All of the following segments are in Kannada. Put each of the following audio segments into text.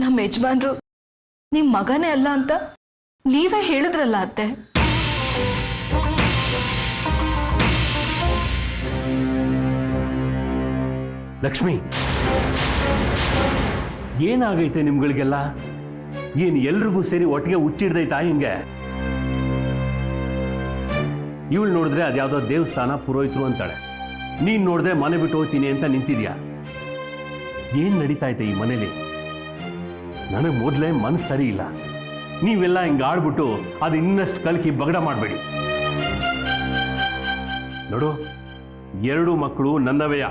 ನಮ್ಮ ಯಜಮಾನ್ರು ನಿಮ್ಮ ಮಗನೇ ಅಲ್ಲ ಅಂತ ನೀವೇ ಹೇಳಿದ್ರಲ್ಲ ಅತ್ತೆ. ಲಕ್ಷ್ಮಿ, ಏನಾಗೈತೆ ನಿಮ್ಗಳಿಗೆಲ್ಲ? ಏನ್ ಎಲ್ರಿಗೂ ಸೇರಿ ಒಟ್ಟಿಗೆ ಹುಚ್ಚಿಡ್ದೈತಾ ಹಿಂಗೆ? ಇವಳು ನೋಡಿದ್ರೆ ಅದ್ಯಾವುದೋ ದೇವಸ್ಥಾನ ಪುರೋಹಿತರು ಅಂತಾಳೆ, ನೀನ್ ನೋಡಿದ್ರೆ ಮನೆ ಬಿಟ್ಟು ಹೋಗ್ತೀನಿ ಅಂತ ನಿಂತಿದ್ಯಾ. ಏನ್ ನಡೀತಾ ಐತೆ ಈ ಮನೇಲಿ? ನನಗೆ ಮೊದಲೇ ಮನಸ್ಸು ಸರಿ ಇಲ್ಲ. ನೀವೆಲ್ಲ ಹಿಂಗೆ ಆಡ್ಬಿಟ್ಟು ಅದು ಇನ್ನಷ್ಟು ಕಲ್ಕಿ ಬಗಡ ಮಾಡಬೇಡಿ. ನೋಡು, 2 ಮಕ್ಕಳು ನನ್ನವೆಯ.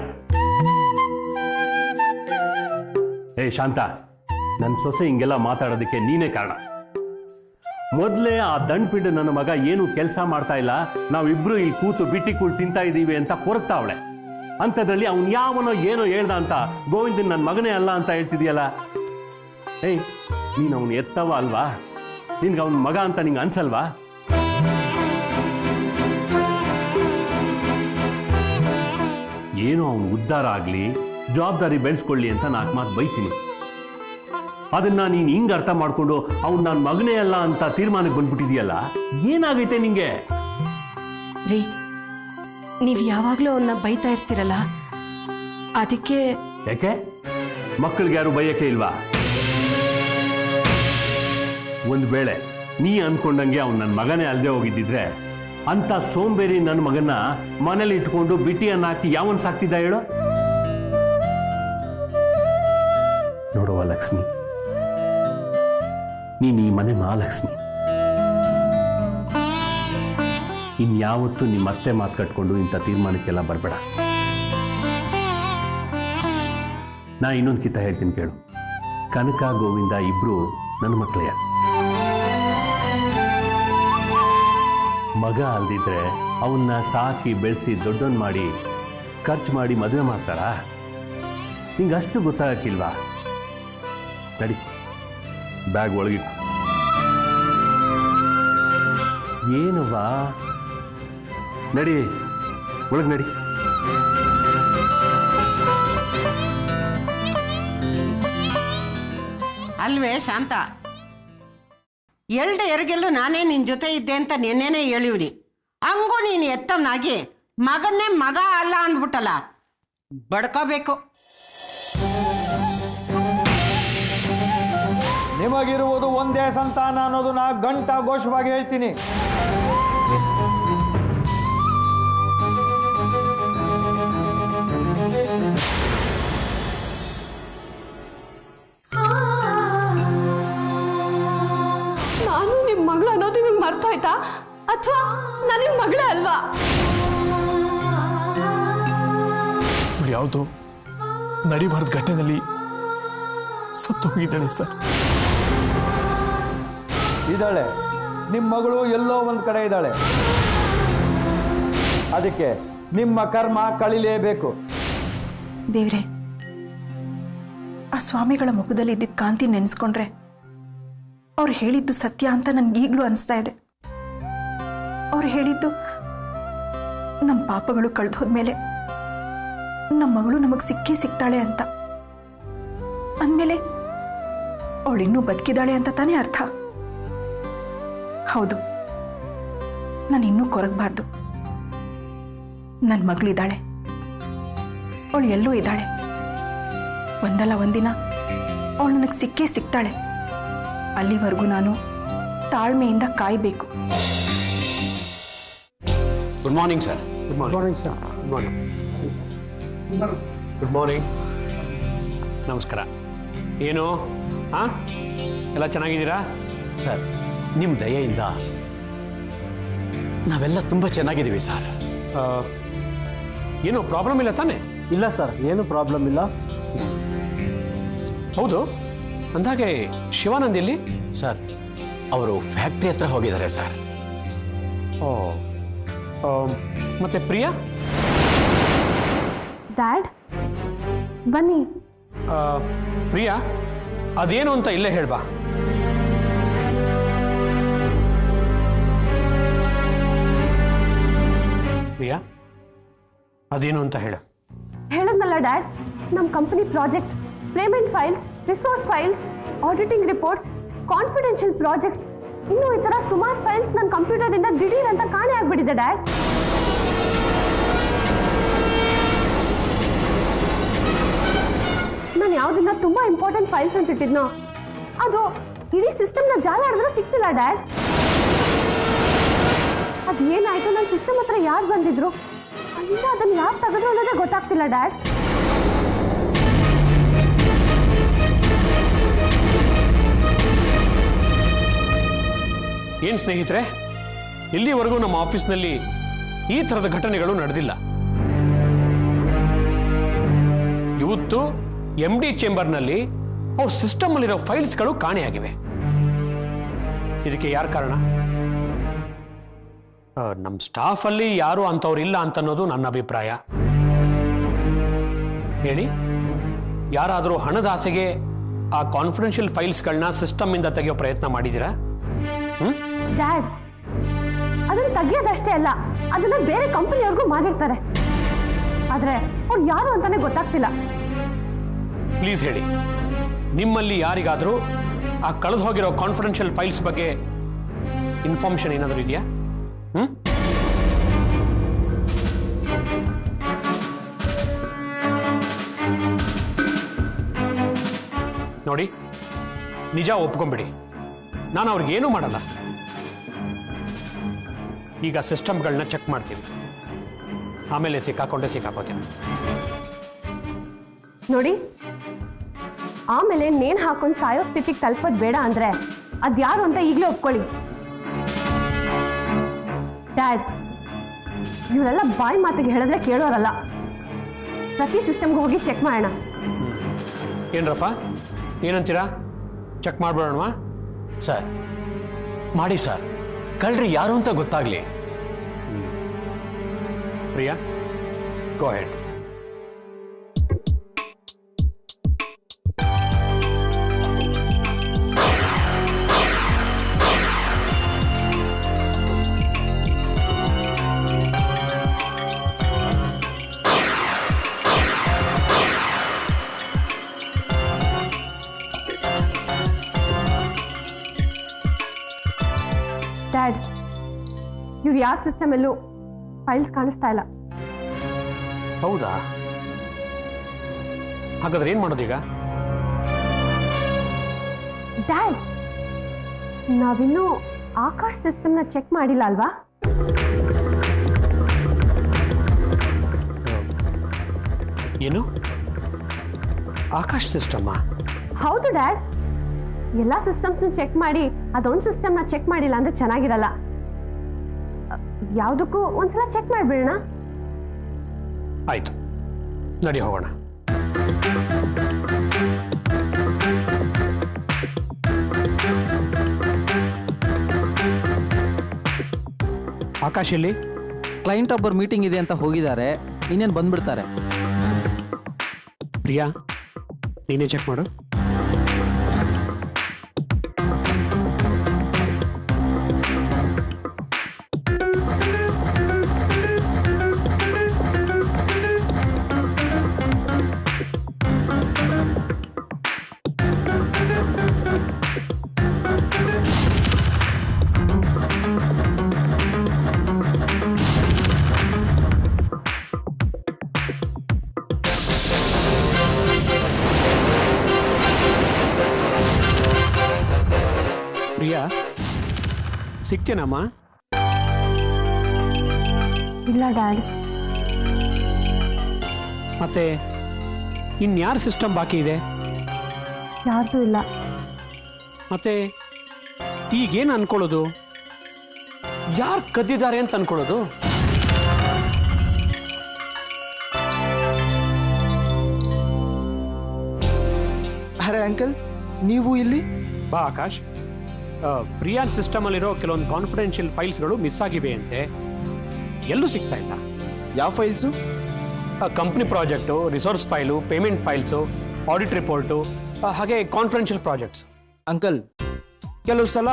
ಏ ಶಾಂತ, ನನ್ನ ಸೊಸೆ ಹಿಂಗೆಲ್ಲ ಮಾತಾಡೋದಕ್ಕೆ ನೀನೇ ಕಾರಣ. ಮೊದಲೇ ಆ ದಂಡ್ಪಿಂಡ ನನ್ನ ಮಗ ಏನು ಕೆಲಸ ಮಾಡ್ತಾ ಇಲ್ಲ, ನಾವಿಬ್ರು ಇಲ್ಲಿ ಕೂತು ಬಿಟ್ಟಿ ಕೂಳು ತಿಂತಾ ಇದ್ದೀವಿ ಅಂತ ಕೊರಗ್ತಾವಳೆ. ಅಂಥದ್ರಲ್ಲಿ ಅವನು ಯಾವನೋ ಏನೋ ಹೇಳ್ದ ಅಂತ ಗೋವಿಂದನ್ ನನ್ನ ಮಗನೇ ಅಲ್ಲ ಅಂತ ಹೇಳ್ತಿದ್ಯಲ್ಲ. ಏಯ್, ನೀನು ಅವನು ಎತ್ತವ ಅಲ್ವಾ? ನಿನ್ಗೆ ಅವನ ಮಗ ಅಂತ ನಿಂಗೆ ಅನ್ಸಲ್ವಾ? ಏನೋ ಅವನು ಉದ್ಧಾರ ಆಗ್ಲಿ, ಜವಾಬ್ದಾರಿ ಬೆಳೆಸ್ಕೊಳ್ಳಿ ಅಂತ 4 ಮಾತು ಬೈತೀನಿ. ಅದನ್ನ ನೀನ್ ಹಿಂಗ್ ಅರ್ಥ ಮಾಡ್ಕೊಂಡು ಅವ್ನು ನನ್ನ ಮಗನೇ ಅಲ್ಲ ಅಂತ ತೀರ್ಮಾನಕ್ಕೆ ಬಂದ್ಬಿಟ್ಟಿದೀಯಲ್ಲ, ಏನಾಗೈತೆ ನಿಂಗೆ? ರೀ, ನೀವ್ ಯಾವಾಗ್ಲೂ ಅವನ್ನ ಬೈತಾ ಇರ್ತೀರಲ್ಲ, ಅದಕ್ಕೆ. ಯಾಕೆ ಮಕ್ಕಳಿಗೆ ಯಾರು ಬೈಯಕ್ಕೆ ಇಲ್ವಾ? ಒಂದ್ ವೇಳೆ ನೀ ಅನ್ಕೊಂಡಂಗೆ ಅವ್ನು ನನ್ನ ಮಗನೇ ಅಲ್ಲದೆ ಹೋಗಿದ್ದಿದ್ರೆ ಅಂತ ಸೋಂಬೇರಿ ನನ್ನ ಮಗನ್ನ ಮನೇಲಿ ಇಟ್ಕೊಂಡು ಬಿಟ್ಟಿಯನ್ನ ಹಾಕಿ ಯಾವನ್ ಸಾಕ್ತಿದ್ದ ಹೇಳು? ನೋಡುವ ಲಕ್ಷ್ಮಿ, ನೀನ್ ಈ ಮನೆ ಮಹಾಲಕ್ಷ್ಮಿ. ಇನ್ಯಾವತ್ತೂ ನಿಮ್ಮ ಅತ್ತೆ ಮಾತು ಕಟ್ಕೊಂಡು ಇಂಥ ತೀರ್ಮಾನಕ್ಕೆಲ್ಲ ಬರಬೇಡ. ನಾ ಇನ್ನೊಂದು ಕಿತ್ತ ಹೇಳ್ತೀನಿ ಕೇಳು. ಕನಕ ಗೋವಿಂದ ಇಬ್ರು ನನ್ನ ಮಕ್ಕಳೆಯ. ಮಗ ಅಲ್ದಿದ್ರೆ ಅವನ್ನ ಸಾಕಿ ಬೆಳೆಸಿ ದೊಡ್ಡವನ್ ಮಾಡಿ ಖರ್ಚು ಮಾಡಿ ಮದುವೆ ಮಾಡ್ತಾರಾ? ನಿಂಗಷ್ಟು ಗೊತ್ತಾಗಕ್ಕಿಲ್ವಾ? ನಡಿ, ಬ್ಯಾಗ್ ಒಳಗಿಟ್ಟು. ಏನವ್ವಾ, ನಡಿ ಒಳಗೆ ನಡಿ. ಅಲ್ವೇ ಶಾಂತ, ಎರಗೆಲ್ಲೂ ನಾನೇ ನಿನ್ ಜೊತೆ ಇದ್ದೆ ಅಂತ ನೆನ್ನೆನೇ ಹೇಳಿವ್ನಿ. ಹಂಗೂ ನೀನು ಎತ್ತವನಾಗಿ ಮಗನ್ನೇ ಮಗ ಅಲ್ಲ ಅಂದ್ಬಿಟ್ಟಲ್ಲ, ಬಡ್ಕೋಬೇಕು. ನಿಮಗಿರುವುದು ಒಂದೇ ಸಂತಾನ ಅನ್ನೋದನ್ನ ಘಂಟಾಘೋಷವಾಗಿ ಹೇಳ್ತೀನಿ. ನಾನು ನಿಮ್ ಮಗಳು ಅನ್ನೋದು ನಿಮ್ಗೆ ಮರ್ತೋಯ್ತಾ? ಅಥವಾ ನಾನು ನಿಮ್ ಮಗಳೇ ಅಲ್ವಾ? ಯಾವುದು ನಡಿಬಾರ್ದು ಘಟನೆಯಲ್ಲಿ ಸತ್ತು ಹೋಗಿದ್ದಾಳೆ ಸರ್. ಇದ್ದಾಳೆ, ನಿಮ್ಮ ಮಗಳು ಎಲ್ಲೋ ಒಂದು ಕಡೆ ಇದ್ದಾಳೆ. ಅದಕ್ಕೆ ನಿಮ್ಮ ಕರ್ಮ ಕಳಿಲೇಬೇಕು. ದೇವ್ರೆ, ಆ ಸ್ವಾಮಿಗಳ ಮುಖದಲ್ಲಿ ಇದ್ದಿದ್ದ ಕಾಂತಿ ನೆನೆಸ್ಕೊಂಡ್ರೆ ಅವ್ರು ಹೇಳಿದ್ದು ಸತ್ಯ ಅಂತ ನನ್ಗೀಗ್ಲೂ ಅನಿಸ್ತಾ ಇದೆ. ಅವ್ರು ಹೇಳಿದ್ದು ನಮ್ಮ ಪಾಪಗಳು ಕಳೆದು ಹೋದ್ಮೇಲೆ ನಮ್ಮ ಮಗಳು ನಮಗೆ ಸಿಕ್ಕೇ ಸಿಗ್ತಾಳೆ ಅಂತ. ಅಂದಮೇಲೆ ಅವಳಿನ್ನೂ ಬದುಕಿದಾಳೆ ಅಂತ ತಾನೇ ಅರ್ಥ. ಹೌದು, ನಾನು ಇನ್ನೂ ಕೊರಗಬಾರ್ದು. ನನ್ನ ಮಗಳಿದ್ದಾಳೆ, ಅವಳು ಎಲ್ಲೂ ಇದ್ದಾಳೆ. ಒಂದಲ್ಲ ಒಂದಿನ ಅವಳು ನನಗೆ ಸಿಕ್ಕೇ ಸಿಗ್ತಾಳೆ. ಅಲ್ಲಿವರೆಗೂ ನಾನು ತಾಳ್ಮೆಯಿಂದ ಕಾಯಬೇಕು. Good morning sir. Good morning sir. Good morning. Good morning. ನಮಸ್ಕಾರ. ಏನು ಎಲ್ಲ ಚೆನ್ನಾಗಿದ್ದೀರಾ ಸರ್? ನಿಮ್ಮ ದಯೆಯಿಂದ ನಾವೆಲ್ಲ ತುಂಬ ಚೆನ್ನಾಗಿದ್ದೀವಿ ಸರ್. ಏನೋ ಪ್ರಾಬ್ಲಮ್ ಇಲ್ಲ ತಾನೆ? ಇಲ್ಲ ಸರ್, ಏನು ಪ್ರಾಬ್ಲಮ್ ಇಲ್ಲ. ಹೌದು, ಅಂದಾಗೆ ಶಿವಾನಂದ್ ಇಲ್ಲಿ? ಸರ್, ಅವರು ಫ್ಯಾಕ್ಟ್ರಿ ಹತ್ರ ಹೋಗಿದ್ದಾರೆ ಸರ್. ಮತ್ತೆ ಪ್ರಿಯಾ? ಡ್ಯಾಡ್ ಬನ್ನಿ. ಪ್ರಿಯಾ, ಅದೇನು ಅಂತ ಇಲ್ಲೇ ಹೇಳ್ಬಾ. ಪ್ರಿಯಾ, ಅದೇನು ಅಂತ ಹೇಳ. ಹೇಳದ್ನಲ್ಲ ಡ್ಯಾಡ್, ನಮ್ಮ company project payment file resource files, auditing reports, confidential projects, ಇನ್ನು ಈ ತರ ಸುಮಾರು ಫೈಲ್ಸ್ ನನ್ನ ಕಂಪ್ಯೂಟರ್ ಇಂದ ದಿಢೀರ್ ಅಂತ ಕಾಣೆ ಆಗ್ಬಿಟ್ಟಿದೆ ಡ್ಯಾಡ್. ನಾನು ಯಾವ್ದನ್ನ ತುಂಬಾ ಇಂಪಾರ್ಟೆಂಟ್ ಫೈಲ್ಸ್ ಅಂತ ಇಟ್ಟಿದ್ನೋ ಅದು ಇಡೀ ಸಿಸ್ಟಮ್ನ ಜಾಲ ಆಡಿದ್ರೆ ಸಿಕ್ತಿಲ್ಲ ಡ್ಯಾಡ್. ಅದು ಏನಾಯ್ತು, ನನ್ನ ಸಿಸ್ಟಮ್ ಹತ್ರ ಯಾರು ಬಂದಿದ್ರು, ಅಲ್ಲಿಂದ ಅದನ್ನ ಯಾರು ತೆಗೆದ್ರು ಅನ್ನೋದೇ ಗೊತ್ತಾಗ್ತಿಲ್ಲ ಡ್ಯಾಡ್. ಏನ್ ಸ್ನೇಹಿತರೆ, ಇಲ್ಲಿವರೆಗೂ ನಮ್ಮ ಆಫೀಸ್ನಲ್ಲಿ ಈ ಥರದ ಘಟನೆಗಳು ನಡೆದಿಲ್ಲ. ಇವತ್ತು MD ಚೇಂಬರ್ನಲ್ಲಿ ಅವ್ರ ಸಿಸ್ಟಮ್ ಅಲ್ಲಿರೋ ಫೈಲ್ಸ್ಗಳು ಕಾಣೆಯಾಗಿವೆ. ಇದಕ್ಕೆ ಯಾರು ಕಾರಣ? ನಮ್ಮ ಸ್ಟಾಫ್ ಅಲ್ಲಿ ಯಾರು ಅಂತವ್ರು ಇಲ್ಲ ಅಂತ ಅನ್ನೋದು ನನ್ನ ಅಭಿಪ್ರಾಯ. ಹೇಳಿ, ಯಾರಾದರೂ ಹಣದ ಆಸೆಗೆ ಆ ಕಾನ್ಫಿಡೆನ್ಷಿಯಲ್ ಫೈಲ್ಸ್ಗಳನ್ನ ಸಿಸ್ಟಮ್ ಇಂದ ತೆಗೆಯೋ ಪ್ರಯತ್ನ ಮಾಡಿದ್ದೀರಾ? ಡ್ಯಾಡ್, ಅದನ್ನ ತೆಗಿಯೋದಷ್ಟೇ ಅಲ್ಲ, ಅದನ್ನ ಬೇರೆ ಕಂಪನಿಯವ್ರಿಗೂ ಮಾಡಿರ್ತಾರೆ. ಆದ್ರೆ ಅವ್ರು ಯಾರು ಅಂತಾನೆ ಗೊತ್ತಾಗ್ತಿಲ್ಲ. ಪ್ಲೀಸ್ ಹೇಳಿ, ನಿಮ್ಮಲ್ಲಿ ಯಾರಿಗಾದರೂ ಆ ಕಳೆದು ಹೋಗಿರೋ ಕಾನ್ಫಿಡೆನ್ಷಿಯಲ್ ಫೈಲ್ಸ್ ಬಗ್ಗೆ ಇನ್ಫಾರ್ಮೇಶನ್ ಏನಾದರೂ ಇದೆಯಾ? ನೋಡಿ, ನಿಜ ಒಪ್ಕೊಂಬಿಡಿ, ನಾನು ಅವ್ರಿಗೇನೂ ಮಾಡಲ್ಲ. ಈಗ ಸಿಸ್ಟಮ್ಗಳನ್ನ ಚೆಕ್ ಮಾಡ್ತೀನಿ, ಆಮೇಲೆ ಸಿಕ್ಕಾಕೋತೀನಿ. ನೋಡಿ, ಆಮೇಲೆ ನೇಣು ಹಾಕೊಂಡು ಸಾಯೋ ಸ್ಥಿತಿಗೆ ತಲುಪೋದು ಬೇಡ ಅಂದ್ರೆ ಅದ್ಯಾರು ಅಂತ ಈಗಲೇ ಒಪ್ಕೊಳ್ಳಿ. ಡ್ಯಾಡ್, ಇವರೆಲ್ಲ ಬಾಯಿ ಮಾತಿಗೆ ಹೇಳಿದ್ರೆ ಕೇಳೋರಲ್ಲ. ಪ್ರತಿ ಸಿಸ್ಟಮ್ಗೆ ಹೋಗಿ ಚೆಕ್ ಮಾಡೋಣ. ಏನ್ರಪ್ಪ, ಏನಂತೀರಾ? ಚೆಕ್ ಮಾಡ್ಬಿಡೋಣವಾ? ಸರ್ ಮಾಡಿ ಸರ್, ಕಳ್ರಿ ಯಾರು ಅಂತ ಗೊತ್ತಾಗ್ಲಿ. ಪ್ರಿಯಾ, ಗೋ ಹೆಡ್. ಡ್ಯಾಡ್, ಇವ್ರು ಯಾವ ಸಿಸ್ಟಮ್ ಅಲ್ಲೂ ಫೈಲ್ಸ್ ಕಾಣಿಸ್ತಾ ಇಲ್ಲ. ಹೌದಾ? ಹಾಗಾದ್ರೆ ಏನ್ ಮಾಡೋದೀಗ? ಡ್ಯಾಡ್, ನಾವಿನ್ನೂ ಆಕಾಶ್ ಸಿಸ್ಟಮ್ನ ಚೆಕ್ ಮಾಡಿಲ್ಲ ಅಲ್ವಾ? ಏನು, ಆಕಾಶ್ ಸಿಸ್ಟಮ್? ಹೌದು ಡ್ಯಾಡ್, ಎಲ್ಲ ಸಿಸ್ಟಮ್ಸ್ನು ಚೆಕ್ ಮಾಡಿ ಅದೊಂದು ಸಿಸ್ಟಮ್ನ ಚೆಕ್ ಮಾಡಿಲ್ಲ ಅಂದ್ರೆ ಚೆನ್ನಾಗಿರಲ್ಲ. ಯಾವುದಕ್ಕೂ ಒಂದ್ಸಲ ಚೆಕ್ ಮಾಡಿಬಿಡೋಣ. ಆಯ್ತು, ನಡಿ ಹೋಗೋಣ. ಆಕಾಶ್ ಇಲ್ಲಿ ಕ್ಲೈಂಟ್ ಒಬ್ಬರು ಮೀಟಿಂಗ್ ಇದೆ ಅಂತ ಹೋಗಿದ್ದಾರೆ, ಇನ್ನೇನು ಬಂದ್ಬಿಡ್ತಾರೆ. ಪ್ರಿಯಾ, ನೀನೇ ಚೆಕ್ ಮಾಡು. ಪ್ರಿಯಾ, ಸಿಗ್ತೇನಮ್ಮ? ಇಲ್ಲ ಡ್ಯಾಡ್. ಮತ್ತೆ ಇನ್ಯಾರ ಸಿಸ್ಟಮ್ ಬಾಕಿ ಇದೆ? ಯಾರ್ದು ಇಲ್ಲ. ಮತ್ತೆ ಈಗೇನು ಅನ್ಕೊಳ್ಳೋದು? ಯಾರು ಕದ್ದಿದ್ದಾರೆ ಅಂತ ಅನ್ಕೊಳ್ಳೋದು? ಅರೆ ಅಂಕಲ್, ನೀವು ಇಲ್ಲಿ? ಬಾ ಆಕಾಶ್. ಪ್ರಿಯಾನ್ ಸಿಸ್ಟಮ್ ಅಲ್ಲಿರೋ ಕೆಲವೊಂದು ಕಾನ್ಫಿಡೆನ್ಷಿಯಲ್ ಫೈಲ್ಸ್ಗಳು ಮಿಸ್ ಆಗಿವೆ ಅಂತೆ, ಎಲ್ಲೂ ಸಿಗ್ತಾ ಇಲ್ಲ. ಯಾವ files? Company project, resource file, payment files, audit report, ಹಾಗೆ ಕಾನ್ಫಿಡೆನ್ಷಿಯಲ್ ಪ್ರಾಜೆಕ್ಟ್ಸ್. ಅಂಕಲ್, ಕೆಲವು ಸಲ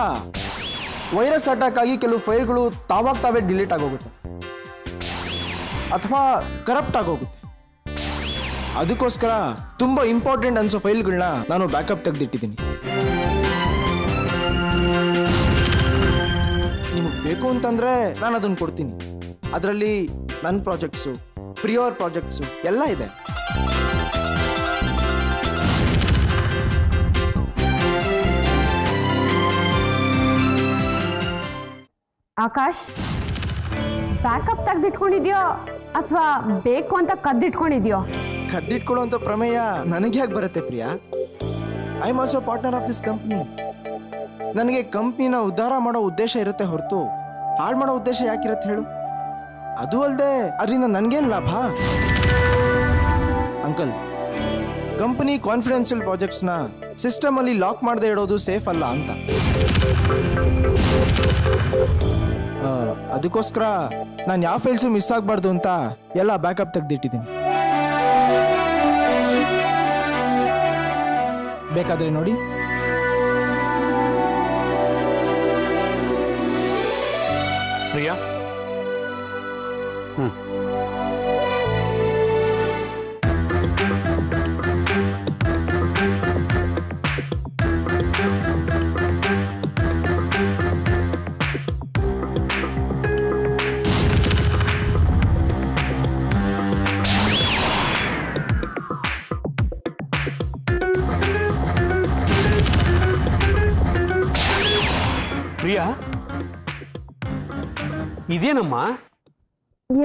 ವೈರಸ್ ಅಟ್ಯಾಕ್ ಆಗಿ ಕೆಲವು ಫೈಲ್ಗಳು ತಾವೇ ಡಿಲೀಟ್ ಆಗೋಗುತ್ತೆ ಅಥವಾ ಕರಪ್ಟ್ ಆಗೋಗುತ್ತೆ. ಅದಕ್ಕೋಸ್ಕರ ತುಂಬಾ ಇಂಪಾರ್ಟೆಂಟ್ ಅನ್ಸೋ ಫೈಲ್ಗಳನ್ನ ನಾನು ಬ್ಯಾಕಪ್ ತೆಗೆದಿಟ್ಟಿದ್ದೀನಿ. ನಿಮಗೆ ಬೇಕು ಅಂತಂದ್ರೆ ನಾನು ಅದನ್ನು ಕೊಡ್ತೀನಿ. ಅದರಲ್ಲಿ ನನ್ನ ಪ್ರಾಜೆಕ್ಟ್ಸು, ಪ್ರಿಯೋರ್ ಪ್ರಾಜೆಕ್ಟ್ಸು ಎಲ್ಲ ಇದೆ. ಆಕಾಶ್, ಬ್ಯಾಕಪ್ ತೆಗೆದಿಟ್ಕೊಂಡಿದ್ಯೋ ಅಥವಾ ಬೇಕು ಅಂತ ಕದ್ದಿಟ್ಕೊಂಡಿದ್ಯೋ? ಕದ್ದಿಟ್ಕೊಳ್ಳುವಂಥ ಪ್ರಮೇಯ ನನಗೆ ಯಾಕೆ ಬರುತ್ತೆ Priya? I am also partner of this company. ನನಗೆ ಕಂಪ್ನಿನ ಉದ್ಧಾರ ಮಾಡೋ ಉದ್ದೇಶ ಇರುತ್ತೆ ಹೊರತು ಹಾಳು ಮಾಡೋ ಉದ್ದೇಶ ಯಾಕಿರುತ್ತೆ ಹೇಳು? ಅದು ಅಲ್ಲದೆ ಅದರಿಂದ ನನಗೇನು ಲಾಭ? ಅಂಕಲ್, ಕಂಪನಿ ಕಾನ್ಫಿಡೆನ್ಷಿಯಲ್ ಪ್ರಾಜೆಕ್ಟ್ಸ್ನ ಸಿಸ್ಟಮಲ್ಲಿ ಲಾಕ್ ಮಾಡದೆ ಇಡೋದು ಸೇಫ್ ಅಲ್ಲ ಅಂತ. ಅದಕ್ಕೋಸ್ಕರ ನಾನು ಯಾವ ಫೈಲ್ಸು ಮಿಸ್ ಆಗಬಾರ್ದು ಅಂತ ಎಲ್ಲ ಬ್ಯಾಕಪ್ ತೆಗೆದಿಟ್ಟಿದ್ದೀನಿ. ಬೇಕಾದ್ರೆ ನೋಡಿ. ಪ್ರಿಯಾ, ಪ್ರಿಯಾ, ಇದೇನಮ್ಮ?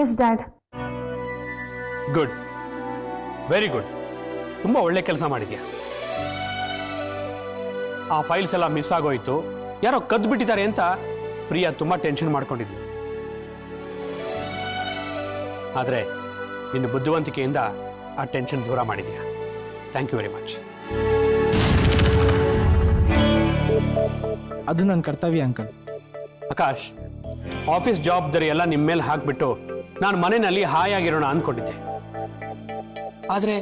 Yes dad. Good, very good. ತುಂಬಾ ಒಳ್ಳೆ ಕೆಲಸ ಮಾಡಿದ್ಯಾ. ಆ ಫೈಲ್ಸ್ ಎಲ್ಲ ಮಿಸ್ ಆಗೋಯ್ತು, ಯಾರೋ ಕದ್ದು ಬಿಟ್ಟಿದ್ದಾರೆ ಅಂತ ಪ್ರಿಯಾ ತುಂಬಾ ಟೆನ್ಷನ್ ಮಾಡ್ಕೊಂಡಿದ್ಲು. ಆದ್ರೆ ನಿನ್ನ ಬುದ್ಧಿವಂತಿಕೆಯಿಂದ ಆ ಟೆನ್ಷನ್ ದೂರ ಮಾಡಿದ್ಯಾ. Thank you very much. ಅದು ನನ್ನ ಕರ್ತವ್ಯ ಅಂಕಲ್. ಆಕಾಶ್, ಆಫೀಸ್ ಜವಾಬ್ದಾರಿ ಎಲ್ಲ ನಿಮ್ಮ ಮೇಲೆ ಹಾಕ್ಬಿಟ್ಟು ನಾನು ಮನೆಯಲ್ಲಿ ಹಾಯಾಗಿರೋಣ ಅಂದ್ಕೊಂಡಿದ್ದೆ. ಆದ್ರೆ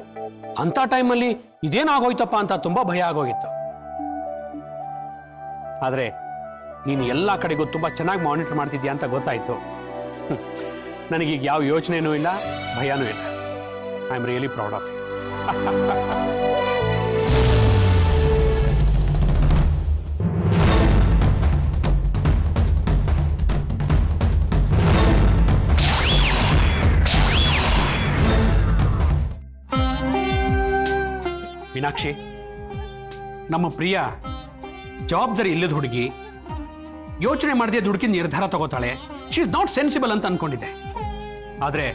ಅಂತ ಟೈಮಲ್ಲಿ ಇದೇನಾಗೋಯ್ತಪ್ಪ ಅಂತ ತುಂಬಾ ಭಯ ಆಗೋಗಿತ್ತು. ಆದ್ರೆ ನೀನು ಎಲ್ಲ ಕಡೆಗೂ ತುಂಬಾ ಚೆನ್ನಾಗಿ ಮಾನಿಟರ್ ಮಾಡ್ತಿದ್ಯಾ ಅಂತ ಗೊತ್ತಾಯ್ತು. ನನಗೀಗ ಯಾವ ಯೋಚನೆನೂ ಇಲ್ಲ, ಭಯನೂ ಇಲ್ಲ. I am really proud of you. Meenakshi, ನಮ್ಮ ಪ್ರಿಯ ಜವಾಬ್ದಾರಿ ಇಲ್ಲದ ಹುಡುಗಿ, ಯೋಚನೆ ಮಾಡದೆ ದುಡುಕಿ ನಿರ್ಧಾರ ತಗೋತಾಳೆ. ಶಿ ಇಸ್ ನಾಟ್ ಸೆನ್ಸಿಬಲ್ ಅಂತ ಅನ್ಕೊಂಡಿದ್ದೆ. ಆದ್ರೆ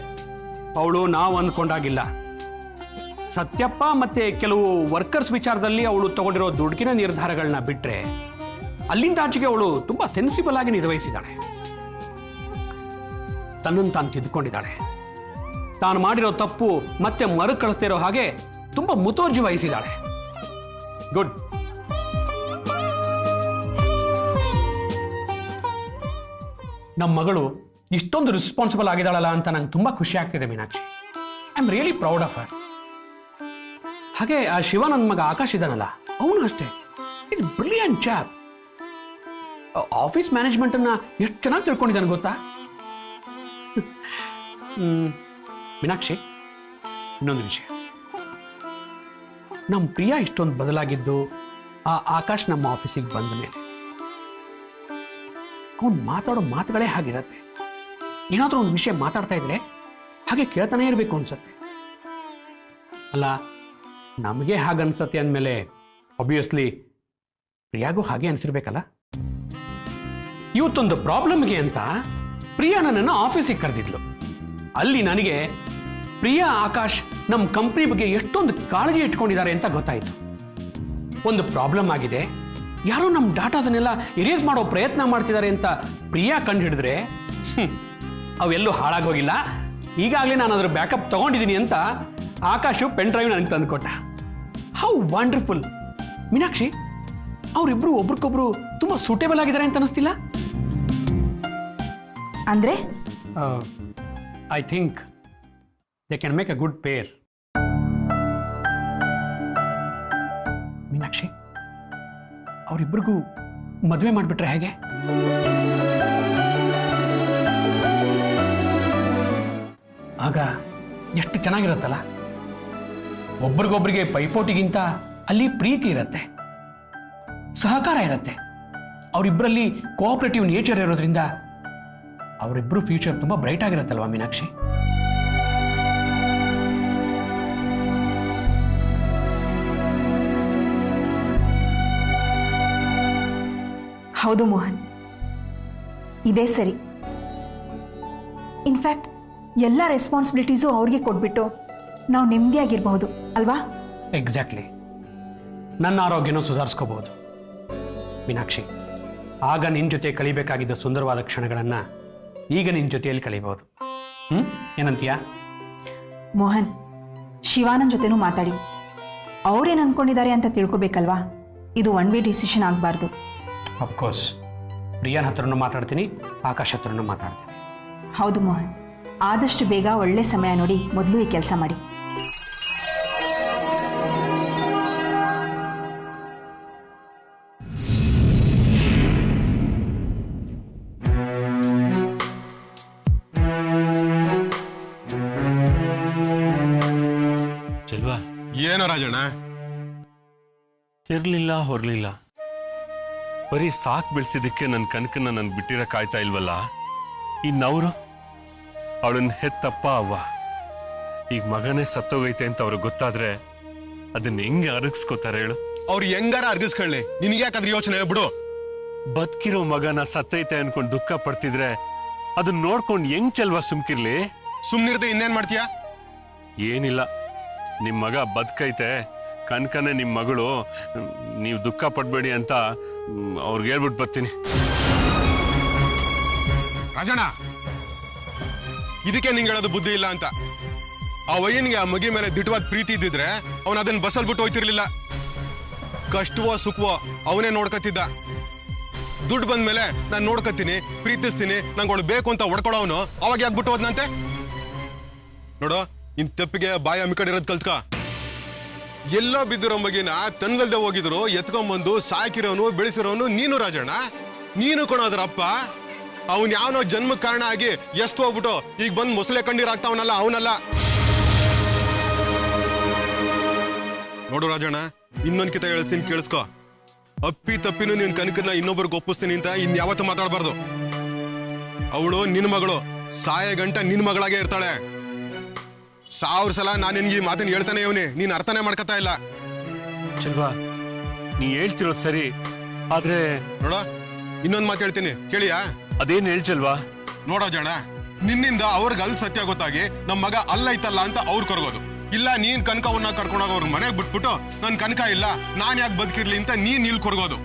ಅವಳು ನಾವು ಅನ್ಕೊಂಡಾಗಿಲ್ಲ. ಸತ್ಯಪ್ಪ ಮತ್ತೆ ಕೆಲವು ವರ್ಕರ್ಸ್ ವಿಚಾರದಲ್ಲಿ ಅವಳು ತಗೊಂಡಿರೋ ದುಡುಕಿನ ನಿರ್ಧಾರಗಳನ್ನ ಬಿಟ್ರೆ ಅಲ್ಲಿಂದ ಆಚೆಗೆ ಅವಳು ತುಂಬಾ ಸೆನ್ಸಿಬಲ್ ಆಗಿ ನಿರ್ವಹಿಸಿದ್ದಾಳೆ. ತನ್ನನ್ನು ತಾನು ತಿದ್ದುಕೊಂಡಿದ್ದಾಳೆ. ತಾನು ಮಾಡಿರೋ ತಪ್ಪು ಮತ್ತೆ ಮರುಕಳಿಸ್ತಾ ಇರೋ ಹಾಗೆ ತುಂಬಾ ಮುತುವರ್ಜಿ ವಹಿಸಿದ್ದಾಳೆ. ಗುಡ್. ನಮ್ಮ ಮಗಳು ಇಷ್ಟೊಂದು ರೆಸ್ಪಾನ್ಸಿಬಲ್ ಆಗಿದ್ದಾಳಲ್ಲ ಅಂತ ನಂಗೆ ತುಂಬಾ ಖುಷಿ ಆಗ್ತಿದೆ Meenakshi. I am really proud of her. ಹಾಗೆ ಆ ಶಿವ ನನ್ನ ಮಗ ಆಕಾಶ್ ಇದ್ದಾನಲ್ಲ, ಅವನು ಅಷ್ಟೇ. It brilliant chop. Office management ಅನ್ನ ಎಷ್ಟು ಚೆನ್ನಾಗಿ ತಿಳ್ಕೊಂಡಿದ್ದಾನೆ ಗೊತ್ತಾ? ಮೀನಾಕ್ಷಿ, ಇನ್ನೊಂದು ವಿಷಯ. ನಮ್ಮ ಪ್ರಿಯಾ ಇಷ್ಟೊಂದು ಬದಲಾಗಿದ್ದು ಆ ಆಕಾಶ್ ನಮ್ಮ ಆಫೀಸಿಗೆ ಬಂದ ಮೇಲೆ. ಅವನು ಮಾತಾಡೋ ಮಾತುಗಳೇ ಹಾಗಿರತ್ತೆ. ಏನಾದರೂ ಒಂದು ವಿಷಯ ಮಾತಾಡ್ತಾ ಇದ್ರೆ ಹಾಗೆ ಕೇಳ್ತಾನೆ ಇರಬೇಕು ಅನ್ಸತ್ತೆ. ಅಲ್ಲ, ನಮಗೆ ಹಾಗನ್ಸತ್ತೆ ಅಂದಮೇಲೆ ಆಬ್ವಿಯಸ್ಲಿ ಪ್ರಿಯಾಗೂ ಹಾಗೆ ಅನ್ಸಿರ್ಬೇಕಲ್ಲ. ಇವತ್ತೊಂದು ಪ್ರಾಬ್ಲಮ್ಗೆ ಅಂತ ಪ್ರಿಯಾ ನನ್ನನ್ನು ಆಫೀಸಿಗೆ ಕರೆದಿದ್ಲು. ಅಲ್ಲಿ ನನಗೆ ಪ್ರಿಯಾ ಆಕಾಶ್ ನಮ್ಮ ಕಂಪ್ನಿ ಬಗ್ಗೆ ಎಷ್ಟೊಂದು ಕಾಳಜಿ ಇಟ್ಕೊಂಡಿದ್ದಾರೆ ಅಂತ ಗೊತ್ತಾಯ್ತು. ಒಂದು ಪ್ರಾಬ್ಲಮ್ ಆಗಿದೆ, ಯಾರೋ ನಮ್ಮ ಡಾಟಾಸನ್ನೆಲ್ಲ ಎರೇಸ್ ಮಾಡೋ ಪ್ರಯತ್ನ ಮಾಡ್ತಿದ್ದಾರೆ ಅಂತ ಪ್ರಿಯಾ ಕಂಡು ಹಿಡಿದ್ರೆ ಅವೆಲ್ಲೂ ಹಾಳಾಗೋಗಿಲ್ಲ. ಈಗಾಗಲೇ ನಾನು ಅದ್ರ ಬ್ಯಾಕಪ್ ತಗೊಂಡಿದ್ದೀನಿ ಅಂತ ಆಕಾಶು ಪೆನ್ ಡ್ರೈವ್ ನನಗೆ ತಂದುಕೊಟ್ಟ. How wonderful. ಮೀನಾಕ್ಷಿ, ಅವರಿಬ್ರು ಒಬ್ರಿಗೊಬ್ರು ತುಂಬಾ ಸೂಟೇಬಲ್ ಆಗಿದ್ದಾರೆ ಅಂತ ಅನಿಸ್ತಿಲ್ಲ? ಅಂದ್ರೆ I think they can make a good pair. Meenakshi, ಅವರಿಬ್ಬರಿಗೂ ಮದುವೆ ಮಾಡಿಬಿಟ್ರೆ ಹೇಗೆ? ಆಗ ಎಷ್ಟು ಚೆನ್ನಾಗಿರುತ್ತಲ್ಲ. ಒಬ್ರಿಗೊಬ್ರಿಗೆ ಪೈಪೋಟಿಗಿಂತ ಅಲ್ಲಿ ಪ್ರೀತಿ ಇರತ್ತೆ, ಸಹಕಾರ ಇರತ್ತೆ. ಅವರಿಬ್ಬರಲ್ಲಿ ಕೋಆಪರೇಟಿವ್ ನೇಚರ್ ಇರೋದ್ರಿಂದ ಅವರಿಬ್ಬರು ಫ್ಯೂಚರ್ ತುಂಬಾ ಬ್ರೈಟ್ ಆಗಿರತ್ತಲ್ವಾ ಮೀನಾಕ್ಷಿ? ಹೌದು ಮೋಹನ್, ಇದೇ ಸರಿ. ಇನ್ಫ್ಯಾಕ್ಟ್ ಎಲ್ಲ ರೆಸ್ಪಾನ್ಸಿಬಿಲಿಟೀಸು ಅವ್ರಿಗೆ ಕೊಟ್ಬಿಟ್ಟು ನಾವು ನೆಮ್ಮದಿಯಾಗಿರ್ಬಹುದು ಅಲ್ವಾ? ಎಕ್ಸಾಕ್ಟ್ಲಿ. ನನ್ನ ಆರೋಗ್ಯನೂ ಸುಧಾರಿಸ್ಕೋಬಹುದು ಮೀನಾಕ್ಷಿ. ಆಗ ನಿನ್ನ ಜೊತೆ ಕಳಿಬೇಕಾಗಿದ್ದ ಸುಂದರವಾದ ಕ್ಷಣಗಳನ್ನು ಈಗ ನಿನ್ನ ಜೊತೆಯಲ್ಲಿ ಕಳಿಬಹುದು. ಏನಂತೀಯಾ? ಮೋಹನ್, ಶಿವಾನಂದ್ ಜೊತೆನೂ ಮಾತಾಡಿ. ಅವ್ರೇನು ಅಂದ್ಕೊಂಡಿದ್ದಾರೆ ಅಂತ ತಿಳ್ಕೊಬೇಕಲ್ವಾ? ಇದು ಒನ್ ವೇ ಡಿಸಿಷನ್ ಆಗಬಾರ್ದು. ಅಫ್ಕೋರ್ಸ್, ಪ್ರಿಯಾನ್ ಹತ್ರನೂ ಮಾತಾಡ್ತೀನಿ, ಆಕಾಶ್ ಹತ್ರನೂ ಮಾತಾಡ್ತೀನಿ. ಹೌದು ಮೋಹನ್, ಆದಷ್ಟು ಬೇಗ ಒಳ್ಳೆ ಸಮಯ ನೋಡಿ ಮೊದಲು ಈ ಕೆಲಸ ಮಾಡಿ. ಚೆಲ್ವಾ, ಏನೋ ರಾಜಣ್ಣ? ಇರ್ಲಿಲ್ಲ ಹೊರ್ಲಿಲ್ಲ, ಬರೀ ಸಾಕ್ ಬೆಳೆಸಿದಕ್ಕೆ ನನ್ನ ಕನಕನ್ನ ನನ್ ಬಿಟ್ಟಿರಕ್ ಆಯ್ತಾ ಇಲ್ವಲ್ಲ. ಇನ್ನವರು ಅವಳನ್ನ ಹೆತ್ತಪ್ಪ ಅವ್ವ, ಈಗ ಮಗನೇ ಸತ್ತೋಗೈತೆ ಅಂತ ಅವ್ರಿಗೆ ಗೊತ್ತಾದ್ರೆ ಅದನ್ನ ಹೆಂಗೆ ಅರಗಿಸ್ಕೋತಾರೆ ಹೇಳು? ಅವ್ರು ಹೆಂಗಾರ ಅರ್ಗಿಸ್ಕೊಳ್ಳಿ, ನಿನಗೆ ಯಾಕಾದ್ರೆ ಯೋಚನೆ ಬಿಡು. ಬದುಕಿರೋ ಮಗನ ಸತ್ತೈತೆ ಅನ್ಕೊಂಡು ದುಃಖ ಪಡ್ತಿದ್ರೆ ಅದನ್ನ ನೋಡ್ಕೊಂಡು ಹೆಂಗ್ ಚೆಲ್ವಾ ಸುಮ್ಕಿರ್ಲಿ? ಸುಮ್ನಿರ್ದೆ ಇನ್ನೇನ್ ಮಾಡ್ತೀಯ? ಏನಿಲ್ಲ, ನಿಮ್ ಮಗ ಬದುಕೈತೆ, ಕನಕನೇ ನಿಮ್ ಮಗಳು, ನೀವು ದುಃಖ ಪಡ್ಬೇಡಿ ಅಂತ ಅವ್ರಿಗೆ ಹೇಳ್ಬಿಟ್ಟು ಬರ್ತೀನಿ. ರಾಜಣ್ಣ, ಇದಕ್ಕೆ ನಿಂಗೆ ಹೇಳೋದು ಬುದ್ಧಿ ಇಲ್ಲ ಅಂತ. ಆ ವಯ್ಯನಿಗೆ ಆ ಮಗಿ ಮೇಲೆ ದಿಟ್ಟವಾದ ಪ್ರೀತಿ ಇದ್ದಿದ್ರೆ ಅವನು ಅದನ್ನ ಬಸ್ಸಲ್ಲಿ ಬಿಟ್ಟು ಹೋಯ್ತಿರ್ಲಿಲ್ಲ. ಕಷ್ಟವೋ ಸುಖವೋ ಅವನೇ ನೋಡ್ಕತ್ತಿದ್ದ. ದುಡ್ಡು ಬಂದ್ಮೇಲೆ ನಾನು ನೋಡ್ಕತ್ತೀನಿ, ಪ್ರೀತಿಸ್ತೀನಿ, ನಂಗೆ ಅವಳು ಬೇಕು ಅಂತ ಹೊಡ್ಕೊಳವನು ಅವಾಗ ಯಾಕೆ ಬಿಟ್ಟು ಹೋದ್ನಂತೆ? ನೋಡು, ಇನ್ ತೆಪ್ಪಿಗೆ ಬಾಯ ಅಮ್ಮಿಕಡಿರೋದು ಕಲ್ತ್ಕ. ಎಲ್ಲೋ ಬಿದ್ದಿರೋ ಮಗಿನ ತನ್ಗಲ್ದೆ ಹೋಗಿದ್ರು ಎತ್ಕೊಂಡ್ಬಂದು ಸಾಕಿರೋನು ಬೆಳೆಸಿರೋನು ನೀನು ರಾಜಣ್ಣ. ನೀನು ಕೊಡೋದ್ರ ಅಪ್ಪ. ಅವನ್ ಯಾವನೋ ಜನ್ಮಕ್ಕೆ ಕಾರಣ ಆಗಿ ಎಷ್ಟು ಹೋಗ್ಬಿಟ್ಟು ಈಗ ಬಂದ್ ಮೊಸಳೆ ಕಂಡೀರಾಗ್ತಾವನಲ್ಲ, ಅವನಲ್ಲ. ನೋಡು ರಾಜಣ್ಣ, ಇನ್ನೊಂದ್ ಕಿತ ಹೇಳ್ತೀನಿ, ಕೇಳಿಸ್ಕೊ. ಅಪ್ಪಿ ತಪ್ಪಿನೂ ನಿನ್ ಕನಕನ್ನ ಇನ್ನೊಬ್ಬರಿಗೆ ಒಪ್ಪಿಸ್ತೀನಿ ಅಂತ ಇನ್ಯಾವತ್ತು ಮಾತಾಡಬಾರ್ದು. ಅವಳು ನಿನ್ ಮಗಳು, ಸಾಯ ಗಂಟ ನಿನ್ ಮಗಳಾಗೆ ಇರ್ತಾಳೆ. 1000 ಸಲ ನಾನು ನಿನ್ಗೆ ಈ ಮಾತನ್ನ ಹೇಳ್ತಾನೆ ಇವನಿ, ನೀನ್ ಅರ್ಥನೇ ಮಾಡ್ಕೊತಾ ಇಲ್ಲ. ಚೆಲ್ವಾ, ನೀ ಹೇಳ್ತಿರೋದು ಸರಿ, ಆದ್ರೆ ನೋಡ, ಇನ್ನೊಂದ್ ಮಾತು ಹೇಳ್ತೀನಿ, ಕೇಳಿಯಾ? ಅದೇನ್ ಹೇಳ್ಚಲ್ವಾ? ನೋಡೋ ಜನ, ನಿನ್ನಿಂದ ಅವ್ರಿಗೆ ಅಲ್ಲಿ ಸತ್ಯ ಗೊತ್ತಾಗಿ ನಮ್ ಮಗ ಅಲ್ಲೈತಲ್ಲ ಅಂತ ಅವ್ರು ಕರ್ಗೋದು. ಇಲ್ಲ, ನೀನ್ ಕನಕವನ್ನ ಕರ್ಕೊಂಡೋಗ ಅವ್ರ ಮನೆಗೆ ಬಿಟ್ಬಿಟ್ಟು ನನ್ ಕನಕ ಇಲ್ಲ, ನಾನ್ ಯಾಕೆ ಬದುಕಿರ್ಲಿ ಅಂತ ನೀನ್ ಇಲ್ಲಿ ಕೊರ್ಗೋದು.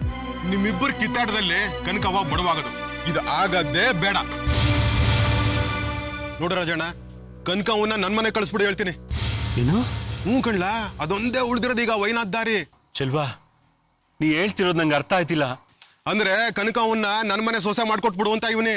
ನಿಮ್ಮಿಬ್ಬರು ಕಿತ್ತಾಟದಲ್ಲಿ ಕನಕವ ಬಡವಾಗೋದು. ಇದು ಆಗದೇ ಬೇಡ. ನೋಡು ರಾಜಣ್ಣ, ಕನಕವನ್ನ ನನ್ ಮನೆ ಕಳಿಸ್ಬಿಡು ಹೇಳ್ತೀನಿ. ಏನು? ಕಣ್ಲ, ಅದೊಂದೇ ಉಳ್ದಿರೋದು ಈಗ ವೈನಾಥ್ ದಾರಿ. ಚೆಲ್ವಾ, ನೀ ಹೇಳ್ತಿರೋದು ನಂಗೆ ಅರ್ಥ ಆಯ್ತಿಲ್ಲ. ಅಂದ್ರೆ ಕನಕವನ್ನ ನನ್ ಮನೆ ಸೊಸೆ ಮಾಡ್ಕೊಟ್ಬಿಡು ಅಂತ ಇವನೇ.